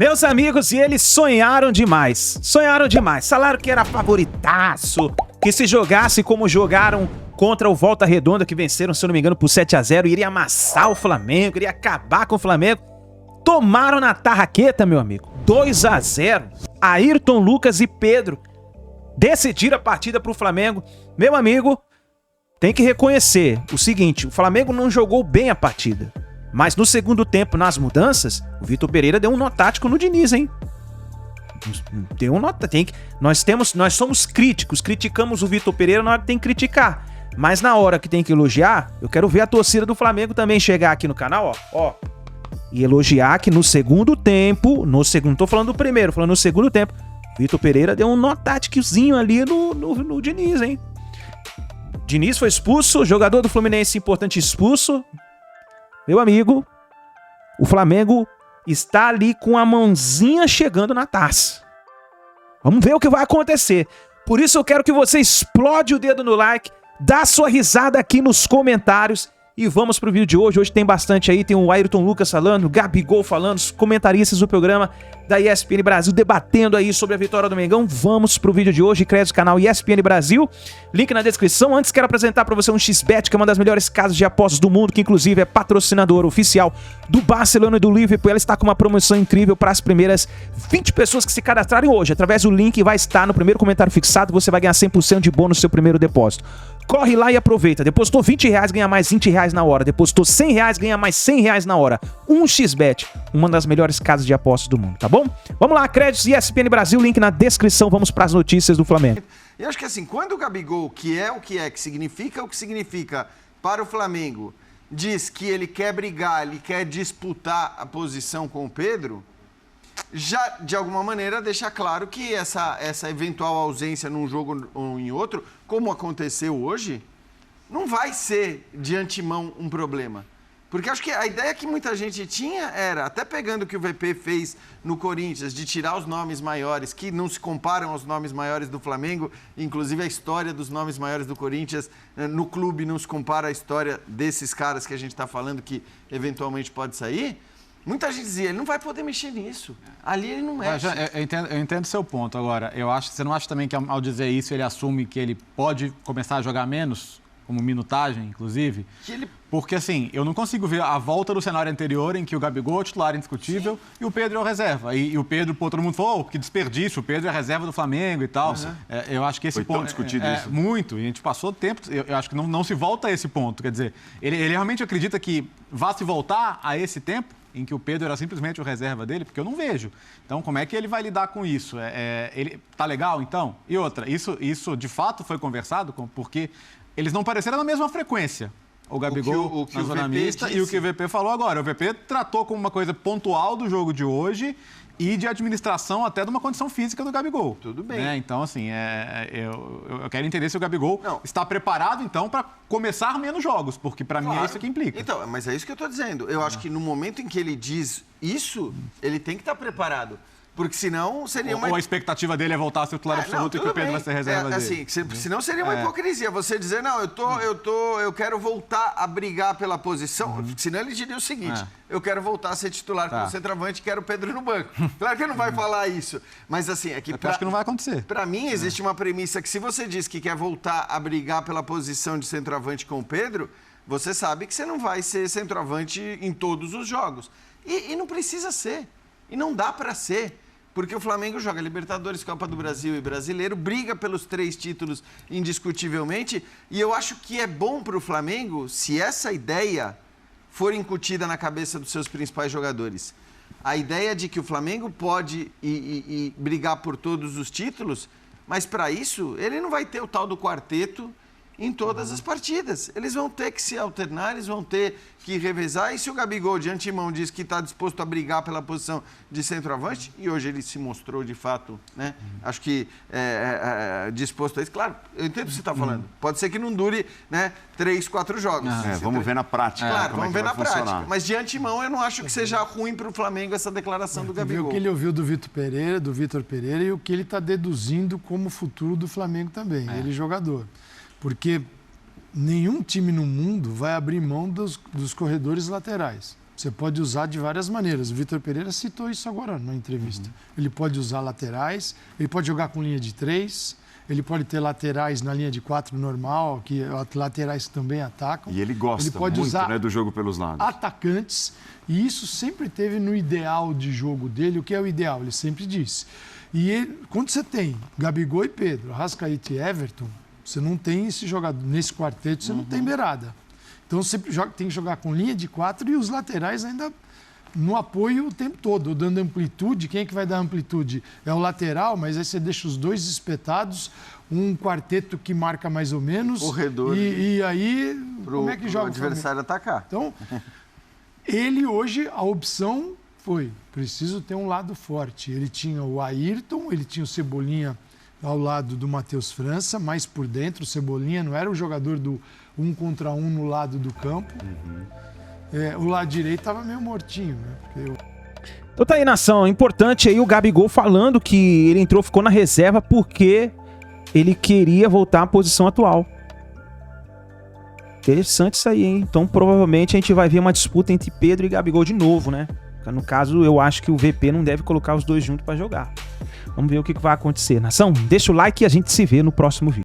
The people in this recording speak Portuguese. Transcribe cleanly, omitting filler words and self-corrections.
Meus amigos, e eles sonharam demais. Sonharam demais. Falaram que era favoritaço, que se jogasse como jogaram contra o Volta Redonda, que venceram, se eu não me engano, por 7-0, iria amassar o Flamengo, iria acabar com o Flamengo. Tomaram na tarraqueta, meu amigo. 2-0. Ayrton, Lucas e Pedro decidiram a partida pro Flamengo. Meu amigo, tem que reconhecer o seguinte, o Flamengo não jogou bem a partida. Mas no segundo tempo, nas mudanças, o Vitor Pereira deu um nó tático no Diniz, hein? Deu um nó tático. Nós somos críticos, criticamos o Vitor Pereira na hora que tem que criticar. Mas na hora que tem que elogiar, eu quero ver a torcida do Flamengo também chegar aqui no canal, ó. E elogiar que no segundo tempo, não tô falando do primeiro, falando no segundo tempo, Vitor Pereira deu um nó táticozinho ali no Diniz, hein? Diniz foi expulso, jogador do Fluminense importante expulso. Meu amigo, o Flamengo está ali com a mãozinha chegando na taça. Vamos ver o que vai acontecer. Por isso eu quero que você explode o dedo no like, dá sua risada aqui nos comentários e vamos pro vídeo de hoje. Hoje tem bastante aí, tem o Ayrton Lucas falando, o Gabigol falando, os comentaristas do programa da ESPN Brasil debatendo aí sobre a vitória do Mengão. Vamos pro vídeo de hoje, crédito do canal ESPN Brasil, link na descrição. Antes quero apresentar para você um XBet, que é uma das melhores casas de apostas do mundo, que inclusive é patrocinador oficial do Barcelona e do Liverpool. Ela está com uma promoção incrível para as primeiras 20 pessoas que se cadastrarem hoje. Através do link vai estar no primeiro comentário fixado, você vai ganhar 100% de bônus no seu primeiro depósito. Corre lá e aproveita. Depositou R$20, ganha mais R$20 na hora. Depositou R$100, ganha mais R$100 na hora. 1xBet, uma das melhores casas de apostas do mundo, tá bom? Vamos lá, créditos ESPN Brasil, link na descrição. Vamos para as notícias do Flamengo. Eu acho que assim, quando o Gabigol, que é, que significa o que significa para o Flamengo, diz que ele quer brigar, ele quer disputar a posição com o Pedro, já de alguma maneira deixa claro que essa eventual ausência num jogo ou em outro, como aconteceu hoje, não vai ser de antemão um problema. Porque acho que a ideia que muita gente tinha era, até pegando o que o VP fez no Corinthians, de tirar os nomes maiores, que não se comparam aos nomes maiores do Flamengo, inclusive a história dos nomes maiores do Corinthians no clube não se compara à história desses caras que a gente está falando que eventualmente pode sair. Muita gente dizia, ele não vai poder mexer nisso. Ali ele não mexe. Eu entendo o seu ponto. Agora, você não acha também que ao dizer isso ele assume que ele pode começar a jogar menos, como minutagem, inclusive? Porque, assim, eu não consigo ver a volta do cenário anterior em que o Gabigol é o titular indiscutível. Sim. E o Pedro é o reserva. E o Pedro, todo mundo falou, que desperdício, o Pedro é a reserva do Flamengo e tal. Uhum. Eu acho que esse ponto... Foi tão discutido isso. Muito. E a gente passou tempo... Eu acho que não se volta a esse ponto. Quer dizer, ele realmente acredita que vá se voltar a esse tempo em que o Pedro era simplesmente o reserva dele? Porque eu não vejo. Então, como é que ele vai lidar com isso? Ele tá legal, então? E outra, isso de fato foi conversado, porque eles não pareceram na mesma frequência. O Gabigol na zona mista e o que o VP falou agora. O VP tratou como uma coisa pontual do jogo de hoje e de administração até de uma condição física do Gabigol. Tudo bem. Então, assim, eu quero entender se o Gabigol está preparado, então, para começar menos jogos, porque, para mim, é isso que implica. Então, mas é isso que eu estou dizendo. Eu acho que no momento em que ele diz isso, ele tem que estar preparado. Porque senão seria uma... Ou a expectativa dele é voltar a ser titular absoluto e que o Pedro vai ser reserva dele. Assim, senão seria uma hipocrisia. Você dizer, não, eu quero voltar a brigar pela posição. Senão ele diria o seguinte, eu quero voltar a ser titular como centroavante e quero o Pedro no banco. Claro que ele não vai falar isso. Mas assim, é que... Eu acho que não vai acontecer. Para mim, existe uma premissa que se você diz que quer voltar a brigar pela posição de centroavante com o Pedro, você sabe que você não vai ser centroavante em todos os jogos. E não precisa ser. E não dá para ser. Porque o Flamengo joga Libertadores, Copa do Brasil e Brasileiro, briga pelos 3 títulos indiscutivelmente, e eu acho que é bom para o Flamengo se essa ideia for incutida na cabeça dos seus principais jogadores. A ideia de que o Flamengo pode ir brigar por todos os títulos, mas para isso ele não vai ter o tal do quarteto em todas as partidas. Eles vão ter que se alternar, eles vão ter que revezar. E se o Gabigol de antemão diz que está disposto a brigar pela posição de centroavante, e hoje ele se mostrou de fato, né? Acho que disposto a isso. Claro, eu entendo o que você está falando. Pode ser que não dure, né, 3, 4 jogos. Vamos ver na prática. Claro, vamos ver na prática. Mas de antemão eu não acho que seja ruim para o Flamengo essa declaração do Gabigol. O que ele ouviu do Vitor Pereira e o que ele está deduzindo como futuro do Flamengo também, ele jogador. Porque nenhum time no mundo vai abrir mão dos corredores laterais. Você pode usar de várias maneiras. O Vitor Pereira citou isso agora na entrevista. Ele pode usar laterais, ele pode jogar com linha de 3, ele pode ter laterais na linha de 4 normal, que laterais também atacam. E ele gosta ele pode muito, usar né, do jogo pelos lados. Atacantes, e isso sempre teve no ideal de jogo dele. O que é o ideal? Ele sempre disse. E ele, quando você tem Gabigol e Pedro, Arrascaeta e Everton, você não tem esse jogador. Nesse quarteto, você não tem beirada. Então, você tem que jogar com linha de 4 e os laterais ainda no apoio o tempo todo, dando amplitude. Quem é que vai dar amplitude? É o lateral, mas aí você deixa os dois espetados, um quarteto que marca mais ou menos. Corredor. E aí, como é que joga o adversário atacar? Então, ele hoje, a opção foi, preciso ter um lado forte. Ele tinha o Ayrton, ele tinha o Cebolinha ao lado do Matheus França, mais por dentro. O Cebolinha não era o jogador do 1 contra 1 no lado do campo. O lado direito estava meio mortinho, né? Então tá aí, nação. Importante aí o Gabigol falando que ele entrou, ficou na reserva porque ele queria voltar à posição atual. Interessante isso aí, hein? Então provavelmente a gente vai ver uma disputa entre Pedro e Gabigol de novo, né? No caso, eu acho que o VP não deve colocar os dois juntos pra jogar. Vamos ver o que vai acontecer. Nação, deixa o like e a gente se vê no próximo vídeo.